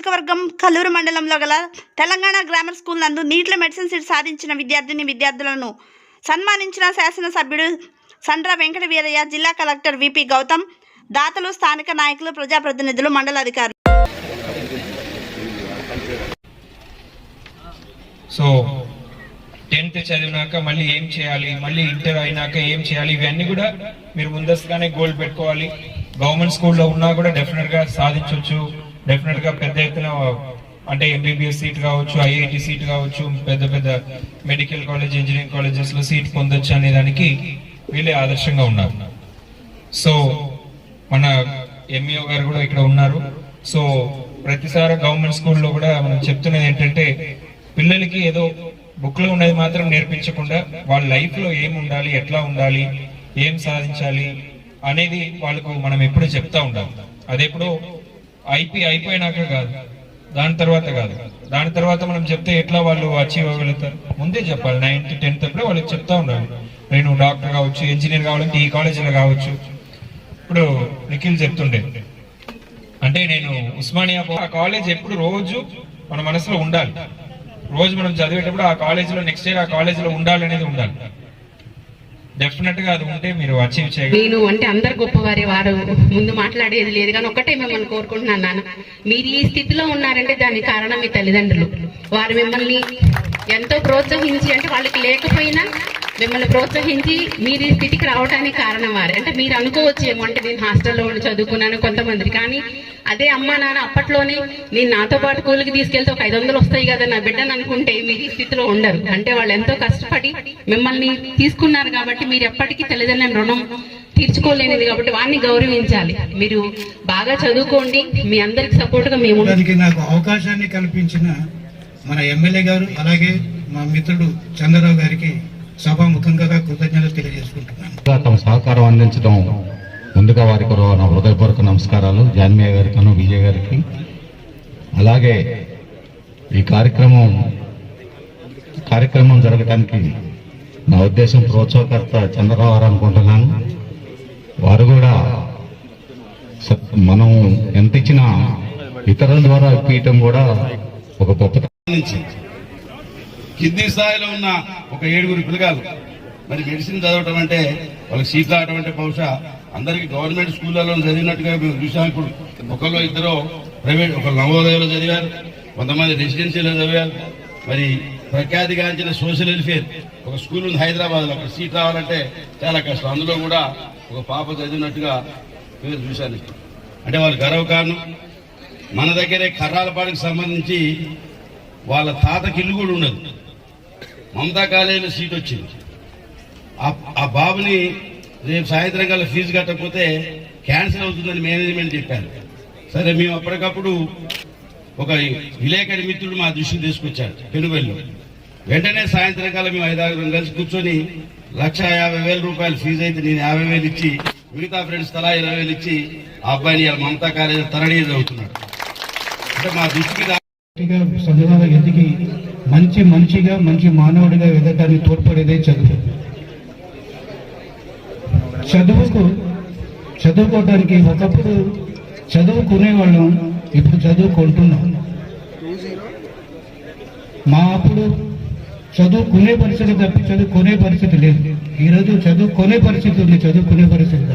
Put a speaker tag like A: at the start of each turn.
A: నియోజకవర్గం కల్లూరు మండలంలో గల తెలంగాణ గ్రామర్ స్కూల్ నందు నీట్ల మెడిసిన్ సీట్ సాధించిన విద్యార్థులను సన్మానించిన శాసనసభ్యుడు సండ్ర వెంకట వీరయ్య, జిల్లా కలెక్టర్ విపి గౌతమ్, దాతలు, స్థానిక నాయకులు, ప్రజాప్రతినిధులు, మండల అధికారులు.
B: సో 10th చదివినాక మళ్ళీ ఏం చేయాలి, మళ్ళీ ఇంటర్ అయినాక ఏం చేయాలి, ఇవన్నీ కూడా మీరు ముందస్తుగానే గోల్ పెట్టుకోవాలి. గవర్నమెంట్ స్కూల్లో ఉన్నా కూడా డెఫినెట్ గా సాధించవచ్చు. డెఫినెట్ గా పెద్ద ఎత్తున అంటే ఎంబీబీఎస్ సీట్ కావచ్చు, ఐఐటి సీట్ కావచ్చు, పెద్ద పెద్ద మెడికల్ కాలేజ్, ఇంజనీరింగ్ కాలేజెస్ లో సీట్ పొందొచ్చు అనే దానికి వీళ్ళే ఆదర్శంగా ఉన్నారు. సో మన ఎంఈఓ గారు కూడా ఇక్కడ ఉన్నారు. సో ప్రతిసారి గవర్నమెంట్ స్కూల్లో కూడా మనం చెప్తున్నది ఏంటంటే పిల్లలకి ఏదో బుక్ లో ఉన్నది మాత్రం నేర్పించకుండా వాళ్ళ లైఫ్ లో ఏం ఉండాలి, ఎట్లా ఉండాలి, ఏం సాధించాలి అనేది వాళ్ళకు మనం ఎప్పుడు చెప్తా ఉండాలి. అదెప్పుడు అయిపోయినాక కాదు, దాని తర్వాత మనం చెప్తే ఎట్లా వాళ్ళు అచీవ్ అవ్వగలుగుతారు ముందే చెప్పాలి. 9th 10th అప్పుడే వాళ్ళకి చెప్తా ఉండాలి. నేను డాక్టర్ కావచ్చు, ఇంజనీర్ కావాలంటే ఈ కాలేజీలో కావచ్చు. ఇప్పుడు నిఖిల్ చెప్తుండే అంటే నేను ఉస్మానియా ఆ కాలేజ్ ఎప్పుడు రోజు మన మనసులో ఉండాలి. రోజు మనం చదివేటప్పుడు ఆ కాలేజీలో నెక్స్ట్ ఇయర్ ఆ కాలేజీలో ఉండాలి అనేది ఉండాలి. డెఫినెట్ గా అది ఉంటే మీరు అచీవ్ చేయగలరు.
C: నేను అంటే అందరు గొప్పవారి వారు ముందు మాట్లాడేది లేదు, కానీ ఒక్కటే మిమ్మల్ని కోరుకుంటున్నాను నాన్న, మీరు ఈ స్థితిలో ఉన్నారంటే దానికి కారణం మీ తల్లిదండ్రులు. వారు మిమ్మల్ని ఎంతో ప్రోత్సహించి, అంటే వాళ్ళకి లేకపోయినా మిమ్మల్ని ప్రోత్సహించి మీరు ఈ స్థితికి రావడానికి కారణం వారు. అంటే మీరు అనుకోవచ్చు ఏమో, అంటే నేను హాస్టల్లో ఉండి చదువుకున్నాను కొంతమంది, కానీ అదే అమ్మా నాన్న అప్పట్లోనే నేను నాతో పాటు స్కూల్కి తీసుకెళ్తే ఒక 500 వస్తాయి కదా నా బిడ్డను అనుకుంటే మీరు ఈ స్థితిలో ఉండరు. అంటే వాళ్ళు ఎంతో కష్టపడి మిమ్మల్ని తీసుకున్నారు కాబట్టి మీరు ఎప్పటికీ తల్లిదండ్రుల రుణం తీర్చుకోలేనిది కాబట్టి వాడిని గౌరవించాలి. మీరు బాగా చదువుకోండి, మీ అందరికి సపోర్ట్ గా మేము.
D: నాకు అవకాశాన్ని కల్పించిన మన ఎమ్మెల్యే గారు అలాగే మా మిత్రుడు చంద్రరావు గారికి సభాముఖంగా కృతజ్ఞతలు తెలియజేసుకుంటున్నాను.
E: తమ సహకారం అందించడం ముందుగా వారికి నా హృదయపూర్వక నమస్కారాలు. జాన్మయ్య గారికి, విజయ్ గారికి. అలాగే ఈ కార్యక్రమం జరగడానికి నా ఉద్దేశం ప్రోత్సాహకర్త చంద్రరావు గారు అనుకుంటున్నాను. వారు కూడా మనం ఎంత ఇచ్చినా ఇతరుల ద్వారా ఇప్పించడం కూడా ఒక గొప్ప.
F: కింది స్థాయిలో ఉన్న ఒక 7 పిల్లగాలు మరి మెడిసిన్ చదవటం అంటే వాళ్ళకి సీట్లు రావడం అంటే బహుశా అందరికి గవర్నమెంట్ స్కూళ్ళలో చదివినట్టుగా మేము చూసాం. ఇప్పుడు ఒకళ్ళు ఇద్దరు ప్రైవేట్, ఒక నవోదయలో చదివారు, కొంతమంది రెసిడెన్సీలో చదివారు. మరి ప్రఖ్యాతిగాంచిన సోషల్ వెల్ఫేర్ ఒక స్కూల్ ఉంది హైదరాబాద్ లో, అక్కడ సీట్ రావాలంటే చాలా కష్టం. అందులో కూడా ఒక పాప చదివినట్టుగా మీరు చూశాను. అంటే వాళ్ళ గర్వకారణం. మన దగ్గరే కర్రాలపాడికి సంబంధించి వాళ్ళ తాతకి ఇల్లు కూడా ఉండదు, మమతా కాలేజీలో సీట్ వచ్చింది. ఆ బాబుని రేపు సాయంత్రం కల్లా ఫీజు కట్టకపోతే క్యాన్సిల్ అవుతుందని మేనేజ్మెంట్ చెప్పారు. సరే మేము అప్పటికప్పుడు ఒక విలేకరి మిత్రుడు మా దృష్టికి తీసుకొచ్చాడు పెనుబెల్లో. వెంటనే సాయంత్రం కల్లా మేము 5-6 కలిసి కూర్చొని 1,50,000 రూపాయలు ఫీజు అయితే నేను 50,000 ఇచ్చి, మిగతా ఫ్రెండ్స్ తలా 20,000 ఇచ్చి ఆ అబ్బాయిని మమతా కాలేజీ తరడీ చదువుతున్నాడు. అంటే మా దృష్టికి
D: ఎదిగి మంచి మనిషిగా, మంచి మానవుడిగా ఎదగడానికి తోడ్పడేదే చదువు. చదువుకోవడానికి ఒకప్పుడు చదువుకునేవాళ్ళం, ఇప్పుడు చదువుకుంటున్నాం. మా అప్పుడు చదువుకునే పరిస్థితి తప్పి చదువుకునే పరిస్థితి లేదు. ఈరోజు చదువుకునే పరిస్థితి ఉంది, చదువుకునే పరిస్థితి